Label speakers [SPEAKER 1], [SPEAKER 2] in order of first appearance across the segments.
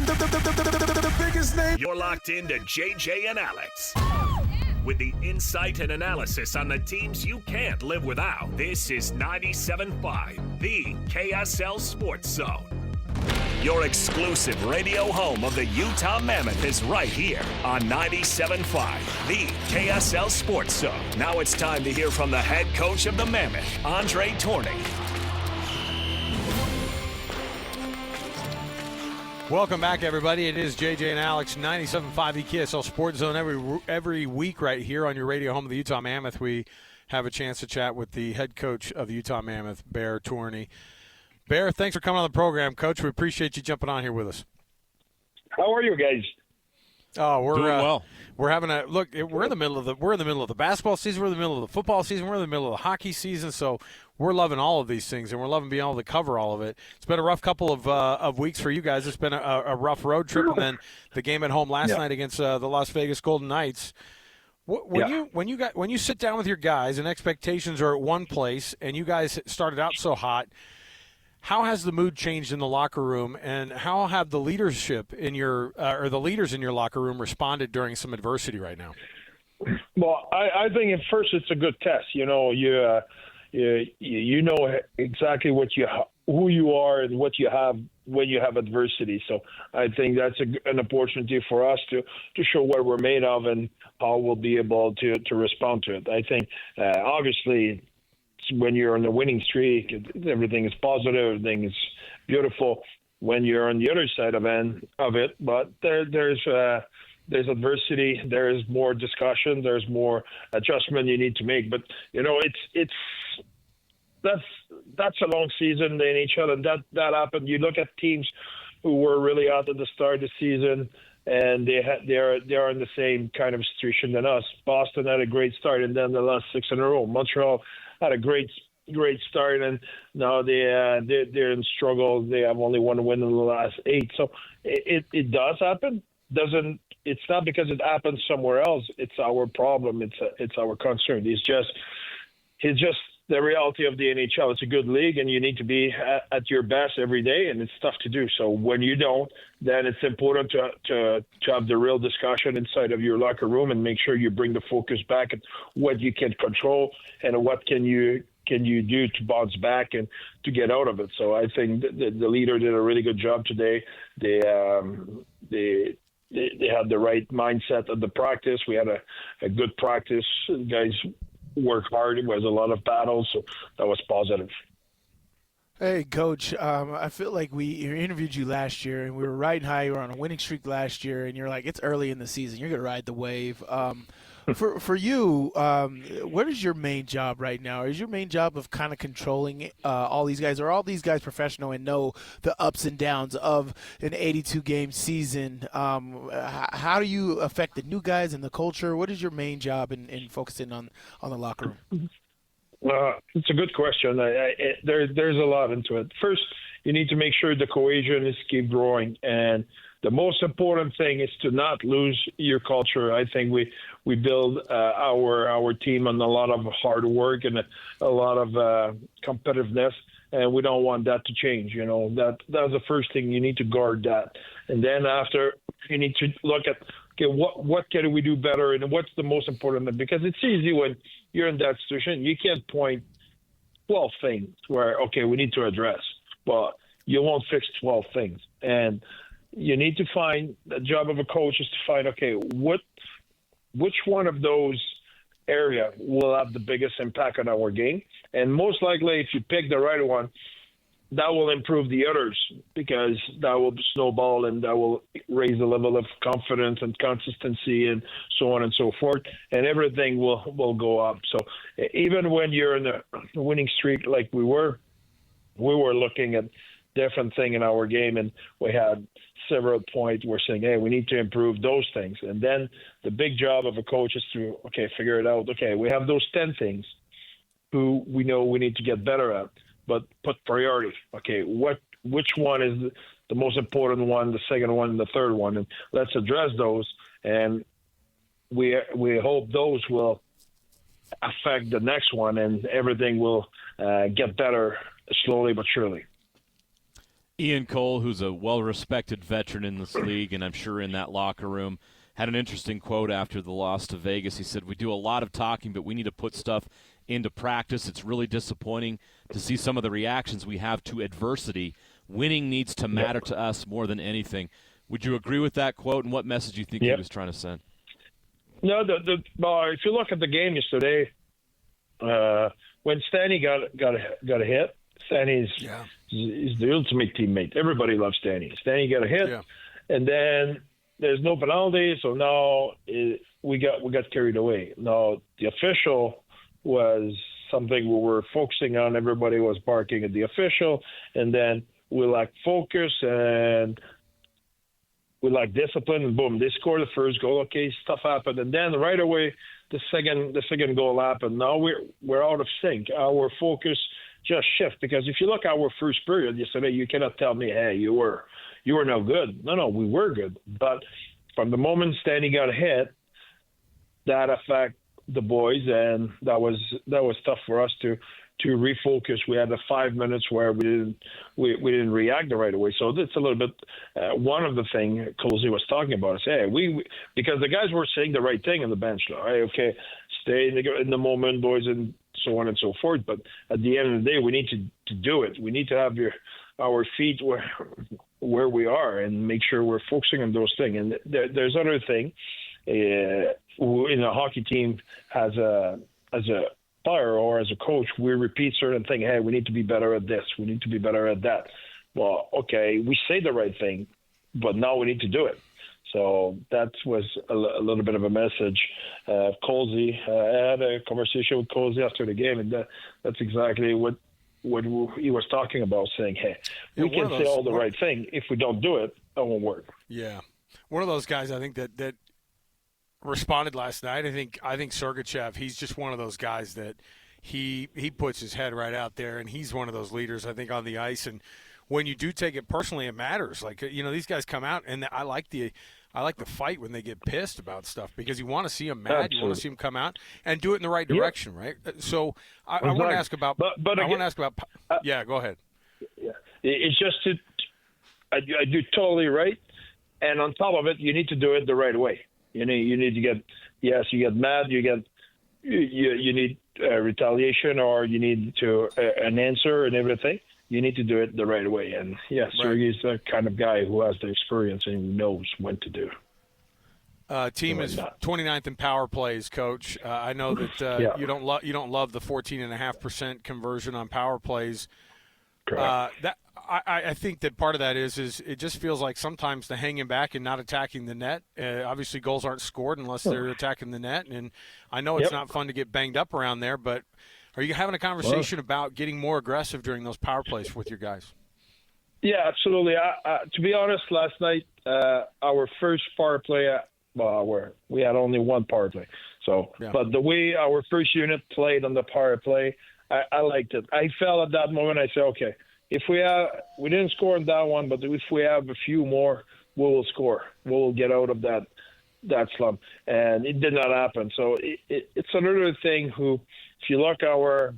[SPEAKER 1] The biggest name.
[SPEAKER 2] You're locked into JJ and Alex. With the insight and analysis on the teams you can't live without. This is 97.5, the KSL Sports Zone. Your exclusive radio home of the Utah Mammoth is right here on 97.5, the KSL Sports Zone. Now it's time to hear from the head coach of the Mammoth, André Tourigny.
[SPEAKER 3] Welcome back, everybody. It is JJ and Alex, 97.5 the KSL Sports Zone. Every week right here on your radio home of the Utah Mammoth, we have a chance to chat with the head coach of the Utah Mammoth, André Tourigny. Bear, thanks for coming on the program, Coach. We appreciate you jumping on here with us.
[SPEAKER 4] How are you guys?
[SPEAKER 3] Oh, we're
[SPEAKER 5] doing well.
[SPEAKER 3] We're having a look. We're in the middle of the basketball season. We're in the middle of the football season. We're in the middle of the hockey season. So we're loving all of these things, and we're loving being able to cover all of it. It's been a rough couple of weeks for you guys. It's been a rough road trip, and then the game at home last night against the Las Vegas Golden Knights. When you sit down with your guys and expectations are at one place, and you guys started out so hot, how has the mood changed in the locker room, and how have the leadership in your or the leaders in your locker room responded during some adversity right now?
[SPEAKER 4] Well, I think at first it's a good test. You know, you know exactly who you are and what you have when you have adversity. So I think that's an opportunity for us to show what we're made of and how we'll be able to respond to it. I think obviously, when you're on a winning streak, everything is positive, everything is beautiful. When you're on the other side of it, but there's adversity, there's more discussion, there's more adjustment you need to make. But you know, that's a long season in the NHL, and that happened. You look at teams who were really out at the start of the season, and they're in the same kind of situation than us. Boston had a great start, and then the last 6 in a row. Montreal had a great start, and now they're in struggle. They have only one win in the last 8. So it does happen. It's not because it happens somewhere else. It's our problem. It's our concern. It's just the reality of the NHL. It's a good league, and you need to be at your best every day, and it's tough to do. So when you don't, then it's important to have the real discussion inside of your locker room and make sure you bring the focus back at what you can control and what can you do to bounce back and to get out of it. So I think the leader did a really good job today. They had the right mindset of the practice. We had a good practice. Guys work hard. It was a lot of battles, so that was positive.
[SPEAKER 6] Hey, Coach, I feel like we interviewed you last year, and we were riding high. You were on a winning streak last year, and you're like, it's early in the season. You're going to ride the wave. For you, what is your main job right now? Is your main job of kind of controlling all these guys? Are all these guys professional and know the ups and downs of an 82-game season? How do you affect the new guys and the culture? What is your main job in focusing on the locker room?
[SPEAKER 4] It's a good question. There's a lot into it. First, you need to make sure the cohesion is keep growing, and the most important thing is to not lose your culture. I think we build our team on a lot of hard work and a lot of competitiveness, and we don't want that to change. You know, that's the first thing. You need to guard that, and then after you need to look at, okay, what can we do better, and what's the most important? Because it's easy when you're in that situation. You can't point 12 things where, okay, we need to address. Well, you won't fix 12 things, and you need to find, the job of a coach is to find, okay, which one of those area will have the biggest impact on our game. And most likely, if you pick the right one, that will improve the others, because that will snowball and that will raise the level of confidence and consistency and so on and so forth. And everything will go up. So even when you're in a winning streak like we were looking at different thing in our game, and we had several points we're saying, hey, we need to improve those things. And then the big job of a coach is to, okay, figure it out. Okay, we have those 10 things who we know we need to get better at, but put priority. Okay, which one is the most important one, the second one, and the third one, and let's address those. And we hope those will affect the next one, and everything will get better slowly but surely.
[SPEAKER 1] Ian Cole, who's a well-respected veteran in this league, and I'm sure in that locker room, had an interesting quote after the loss to Vegas. He said, "We do a lot of talking, but we need to put stuff into practice. It's really disappointing to see some of the reactions we have to adversity. Winning needs to matter to us more than anything." Would you agree with that quote, and what message do you think he was trying to send?
[SPEAKER 4] No, if you look at the game yesterday, when Stanny got a hit, Stanny's is the ultimate teammate. Everybody loves Stanny. Stanny got a hit, and then there's no penalty, so now we got carried away. Now the official was something we were focusing on. Everybody was barking at the official, and then we lacked focus and we lacked discipline. And boom, they scored the first goal. Okay, stuff happened, and then right away the second goal happened. Now we're out of sync. Our focus just shift, because if you look at our first period yesterday, you cannot tell me, hey, you were no good. No, we were good. But from the moment Stanley got hit, that affected the boys, and that was tough for us to refocus. We had the 5 minutes where we didn't react the right away. So that's a little bit one of the things Colsey was talking about. Is, hey, we because the guys were saying the right thing on the bench, though. Hey, okay, stay in the moment, boys, and so on and so forth. But at the end of the day, we need to do it. We need to have our feet where we are and make sure we're focusing on those things. And there's other thing. In a hockey team, as a player or as a coach, we repeat certain things. Hey, we need to be better at this. We need to be better at that. Well, okay, we say the right thing, but now we need to do it. So that was a little bit of a message. Colsey, I had a conversation with Colsey after the game, and that's exactly what he was talking about, saying, hey, we can say all the right thing. If we don't do it, that won't work.
[SPEAKER 3] Yeah. One of those guys, I think, that responded last night. I think Sergachev, he's just one of those guys that he puts his head right out there, and he's one of those leaders, I think, on the ice. And when you do take it personally, it matters. Like, these guys come out, and I like the fight when they get pissed about stuff, because you want to see them mad. Absolutely. You want to see them come out and do it in the right direction, right? So I want to ask about. But I want to ask about. Yeah, go ahead.
[SPEAKER 4] Yeah, it's just I do totally right, and on top of it, you need to do it the right way. You need to get you get mad, you need retaliation, or you need to an answer and everything. You need to do it the right way. And Sergey's the kind of guy who has the experience and he knows when to do.
[SPEAKER 3] Team is 29th in power plays, Coach. I know that you don't love the 14.5% conversion on power plays.
[SPEAKER 4] Correct.
[SPEAKER 3] I think that part of that is it just feels like sometimes the hanging back and not attacking the net. Obviously, goals aren't scored unless they're attacking the net. And I know it's not fun to get banged up around there, but are you having a conversation about getting more aggressive during those power plays with your guys?
[SPEAKER 4] Yeah, absolutely. To be honest, last night, our first power play, we had only one power play. But the way our first unit played on the power play, I liked it. I felt at that moment, I said, okay, if we didn't score on that one, but if we have a few more, we will score. We will get out of that slump. And it did not happen. So it's another thing if you look our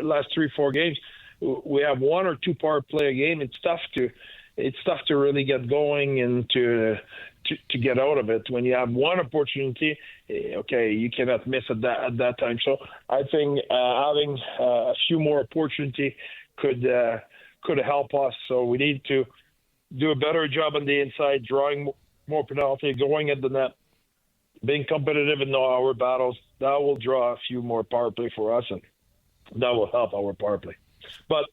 [SPEAKER 4] last 3-4 games, we have one or two power play a game. It's tough to really get going and to get out of it. When you have one opportunity, okay, you cannot miss at that time. So I think having a few more opportunity could help us. So we need to do a better job on the inside, drawing more penalty, going at the net, being competitive in our battles. That will draw a few more power play for us, and that will help our power play. But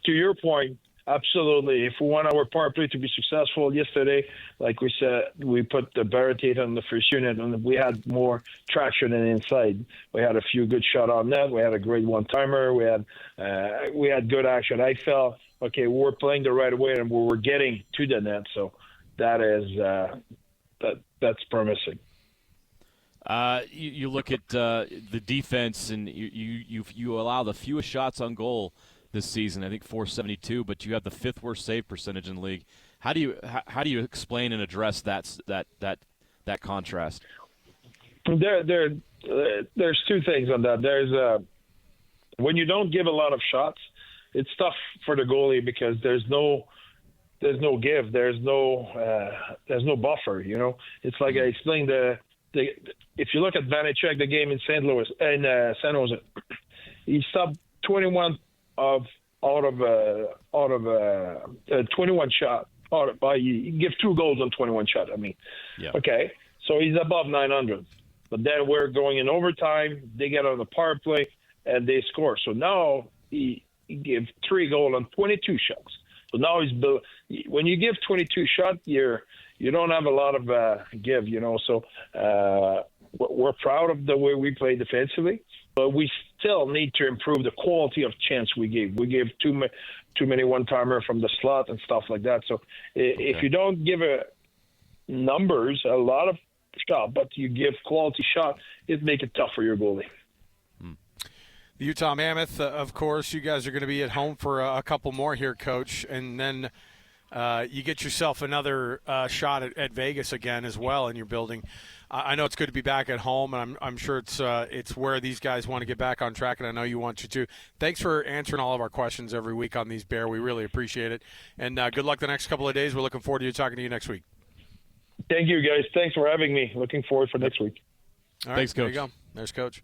[SPEAKER 4] to your point, absolutely. If we want our power play to be successful, yesterday, like we said, we put the barricade on the first unit, and we had more traction in inside. We had a few good shots on net. We had a great one-timer. We had good action. I felt, okay, we're playing the right way, and we were getting to the net. So that is that's promising.
[SPEAKER 1] You look at the defense, and you allow the fewest shots on goal this season. I think 472, but you have the 5th worst save percentage in the league. How do you explain and address that contrast?
[SPEAKER 4] There's two things on that. There's when you don't give a lot of shots, it's tough for the goalie because there's no give, there's no buffer. You know, it's like I explained if you look at Vanecek, the game in San Jose, he stopped 21 out of 21 shot. You give 2 goals on 21 shot. I mean, Okay, so he's above 900. But then we're going in overtime. They get on the power play and they score. So now he gave 3 goals on 22 shots. So now when you give 22 shots, you don't have a lot of give, you know. So we're proud of the way we play defensively, but we still need to improve the quality of chance we gave. We gave too many one-timer from the slot and stuff like that. So if you don't give a lot of shot, but you give quality shot, it make it tough for your goalie.
[SPEAKER 3] The Utah Mammoth, of course, you guys are going to be at home for a couple more here, Coach, and then you get yourself another shot at Vegas again as well in your building. I know it's good to be back at home, and I'm sure it's where these guys want to get back on track, and I know you want to. Thanks for answering all of our questions every week on these, Bear. We really appreciate it, and good luck the next couple of days. We're looking forward to talking to you next week.
[SPEAKER 4] Thank you, guys. Thanks for having me. Looking forward for next week.
[SPEAKER 3] All right,
[SPEAKER 1] thanks, Coach.
[SPEAKER 3] There you go. There's Coach.